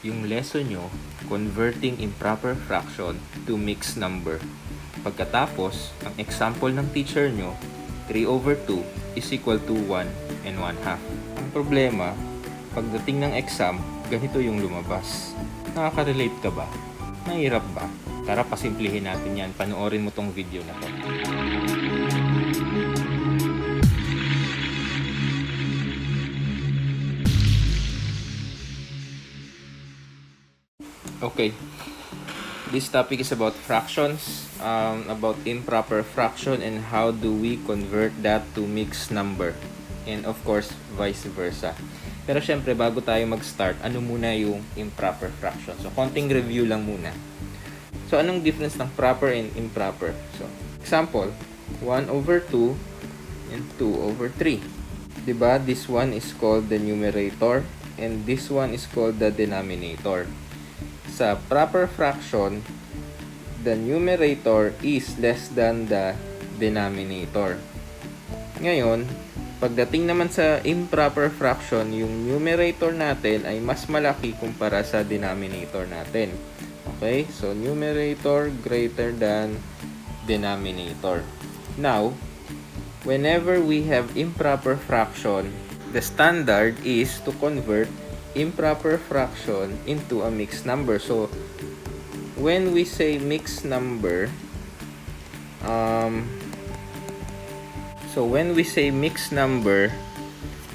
yung lesson nyo converting improper fraction to mixed number. Pagkatapos, ang example ng teacher nyo, 3/2 is equal to 1 and 1/2. Ang problema, pagdating ng exam, ganito yung lumabas. Nakaka-relate ka ba? Mahirap ba? Tara, pasimplihin natin yan. Panoorin mo tong video na to. Okay. This topic is about fractions, about improper fraction and how do we convert that to mixed number. And of course, vice versa. Pero syempre, bago tayo mag-start, ano muna yung improper fraction? So, konting review lang muna. So, anong difference ng proper and improper? So, example, 1/2 and 2/3. Diba? This one is called the numerator and this one is called the denominator. Sa proper fraction, the numerator is less than the denominator. Ngayon, pagdating naman sa improper fraction, yung numerator natin ay mas malaki kumpara sa denominator natin. Okay? So, numerator greater than denominator. Now, whenever we have improper fraction, the standard is to convert improper fraction into a mixed number. So, when we say mixed number,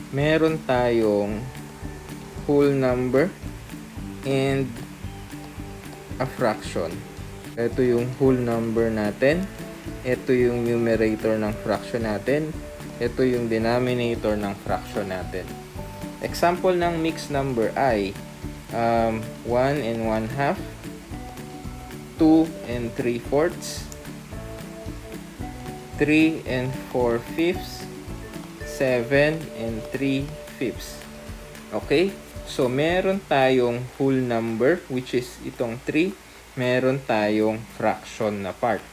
meron tayong whole number and a fraction. Ito yung whole number natin. Ito yung numerator ng fraction natin. Ito yung denominator ng fraction natin. Example ng mixed number ay 1 and 1/2, 2 and 3/4, 3 and 4/5, 7 and 3/5. Okay? So, meron tayong whole number, which is itong 3. Meron tayong fraction na part.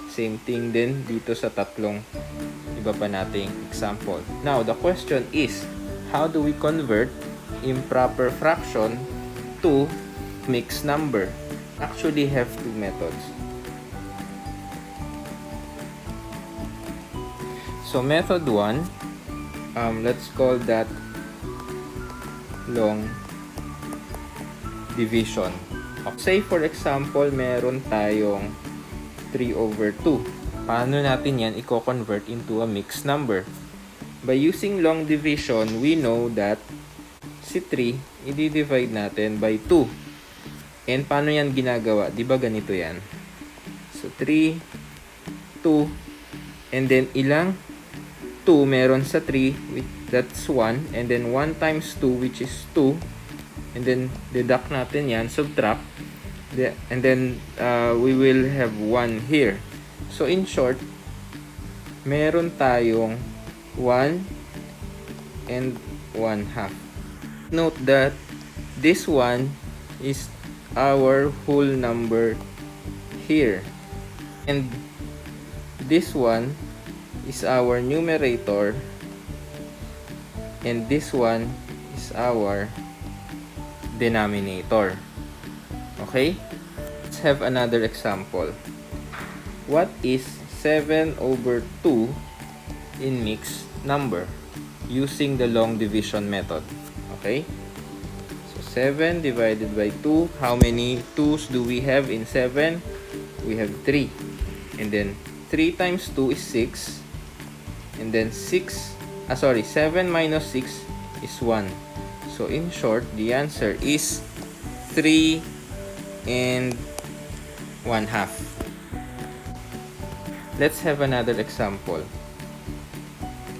Same thing din dito sa tatlong iba pa nating example. Now, the question is, how do we convert improper fraction to mixed number? Actually, have two methods. So, method 1, let's call that long division. Say, for example, meron tayong 3/2. Paano natin yan i-convert into a mixed number? By using long division, we know that si 3, i-divide natin by 2. And paano yan ginagawa? Di ba ganito yan? So, 3, 2, and then ilang 2 meron sa 3, that's 1. And then 1 times 2, which is 2. And then, deduct natin yan, subtract. And then, we will have 1 here. So, in short, meron tayong 1 and 1/2. Note that this one is our whole number here. And this one is our numerator. And this one is our denominator. Okay? Let's have another example. What is 7/2 in mixed number using the long division method? Okay, so 7 divided by 2, how many 2's do we have in 7? We have 3, and then 3 times 2 is 6, and then 7 minus 6 is 1. So in short, the answer is 3 and 1/2. Let's have another example.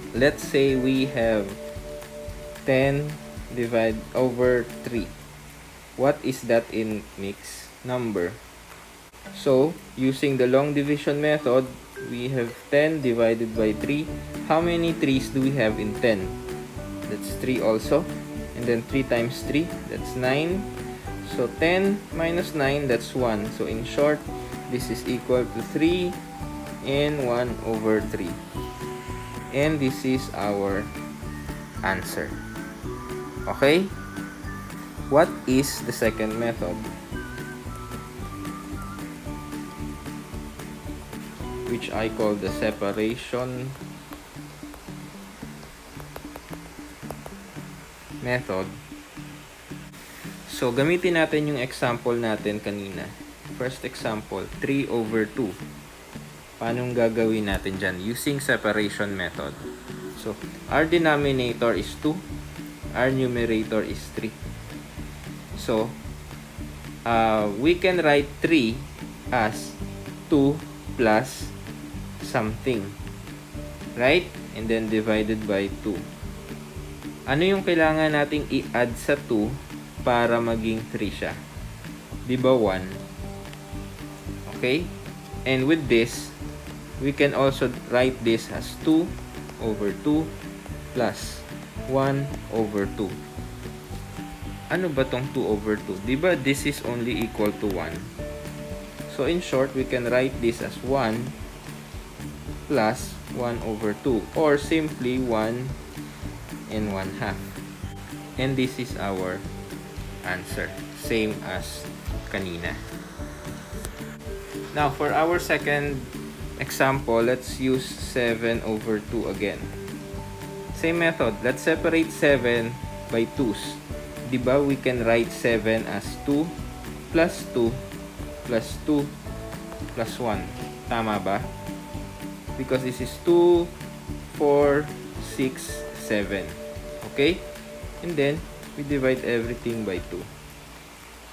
Let's say we have 10 divided over 3. What is that in mixed number? So, using the long division method, we have 10 divided by 3. How many 3's do we have in 10? That's 3 also. And then 3 times 3, that's 9. So, 10 minus 9, that's 1. So, in short, this is equal to 3 and 1/3. And this is our answer. Okay? What is the second method? Which I call the separation method. So, gamitin natin yung example natin kanina. First example, 3 over 2. Paano gagawin natin dyan? Using separation method. So, our denominator is 2. Our numerator is 3. So, we can write 3 as 2 plus something. Right? And then divided by 2. Ano yung kailangan nating i-add sa 2 para maging 3 siya? Diba 1? Okay? And with this, we can also write this as 2 over 2 plus 1 over 2. Ano ba tong 2 over 2? Diba this is only equal to 1? So in short, we can write this as 1 plus 1 over 2, or simply 1 and 1/2. And this is our answer. Same as kanina. Now, for our second example, let's use 7 over 2 again. Same method. Let's separate 7 by 2's. Diba we can write 7 as 2 plus 2 plus 2 plus 1. Tama ba? Because this is 2, 4, 6, 7. Okay? And then, we divide everything by 2.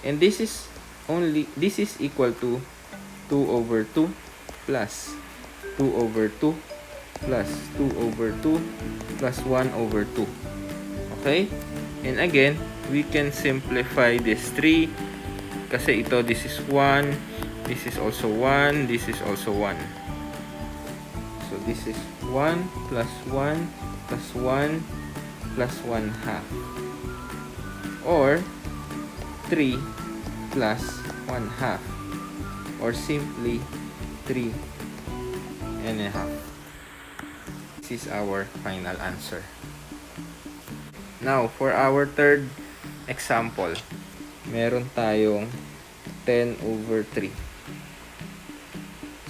And this is equal to 2 over 2 plus 2 over 2 plus 2 over 2 plus 1 over 2. Okay? And again, we can simplify this 3 kasi this is 1, this is also 1, this is also 1. So this is 1 plus 1 plus 1 plus 1/2, or 3 plus 1/2, or simply 3 and a half. This is our final answer. Now, for our third example, meron tayong 10 over 3.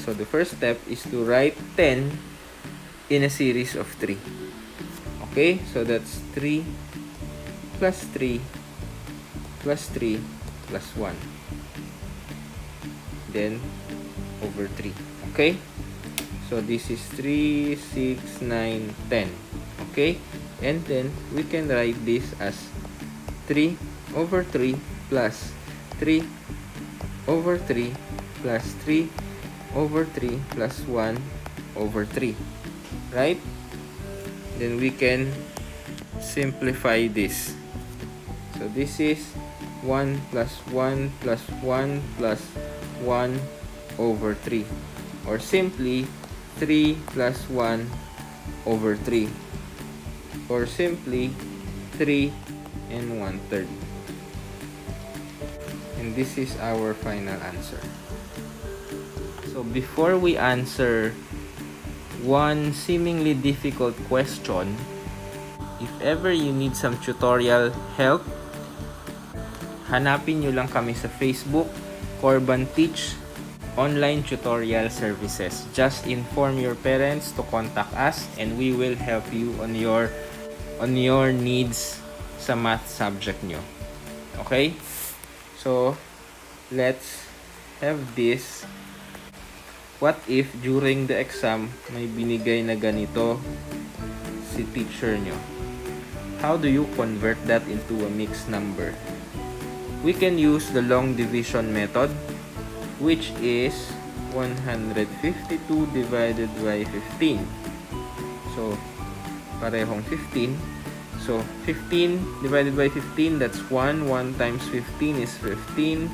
So, the first step is to write 10 in a series of 3. Okay? So, that's 3 plus 3 plus 3 plus 1. Then, over 3. Okay? So, this is 3, 6, 9, 10. Okay? And then, we can write this as 3 over 3 plus 3 over 3 plus 3 over 3 plus 1 over 3. Right? Then we can simplify this. So this is 1 plus 1 plus 1 plus 1 over 3. Or simply 3 plus 1 over 3. Or simply 3 and 1/3. And this is our final answer. So before we answer one seemingly difficult question, if ever you need some tutorial help, hanapin nyo lang kami sa Facebook, CORBAN Teach Online Tutorial Services. Just inform your parents to contact us and we will help you on your needs sa math subject nyo. Okay? So, let's have this. What if during the exam may binigay na ganito si teacher nyo? How do you convert that into a mixed number? We can use the long division method, which is 152 divided by 15. So, parehong 15. So, 15 divided by 15, that's 1. 1 times 15 is 15.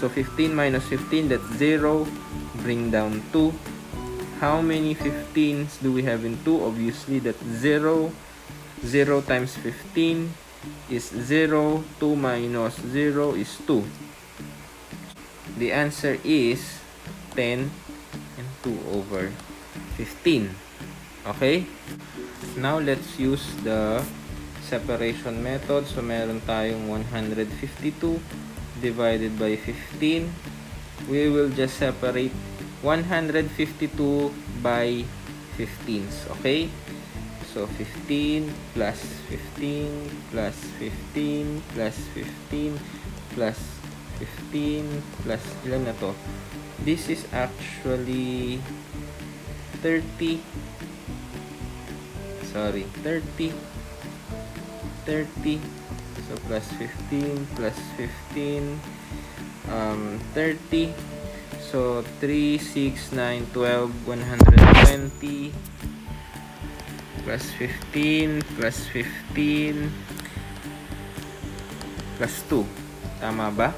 So, 15 minus 15, that's 0. Bring down 2. How many 15s do we have in 2? Obviously, that's 0. 0 times 15 is 0. 2 minus 0 is 2. The answer is 10 and 2 over 15. Okay? Now, let's use the separation method. So, meron tayong 152 divided by 15. We will just separate 152 by 15s. Okay? So, 15 plus 15 plus 15 plus 15 plus 15 plus ilan na to? This is actually 30. Sorry, 30. 30. So, plus 15 plus 15. 30. So, 3, 6, 9, 12, 120. Plus 15, plus 15, plus 2. Tama ba?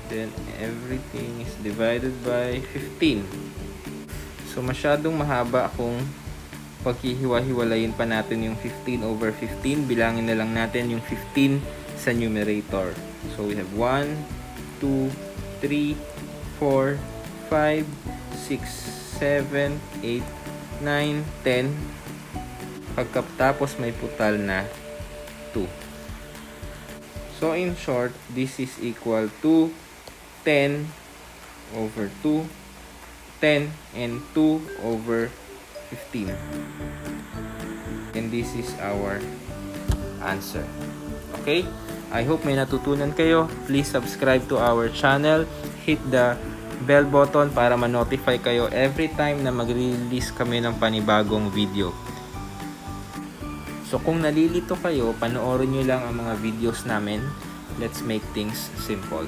Then, everything is divided by 15. So, masyadong mahaba kung paghihiwa-hiwalayin pa natin yung 15 over 15. Bilangin na lang natin yung 15 sa numerator. So, we have 1, 2, 3, 4, 5, 6, 7, 8, 9, 10. Pagkatapos may putal na 2. So, in short, this is equal to 10 over 2, 10, and 2 over 15. And this is our answer. Okay? I hope may natutunan kayo. Please subscribe to our channel. Hit the bell button para ma-notify kayo every time na mag-release kami ng panibagong video. So, kung nalilito kayo, panoorin nyo lang ang mga videos namin. Let's make things simple.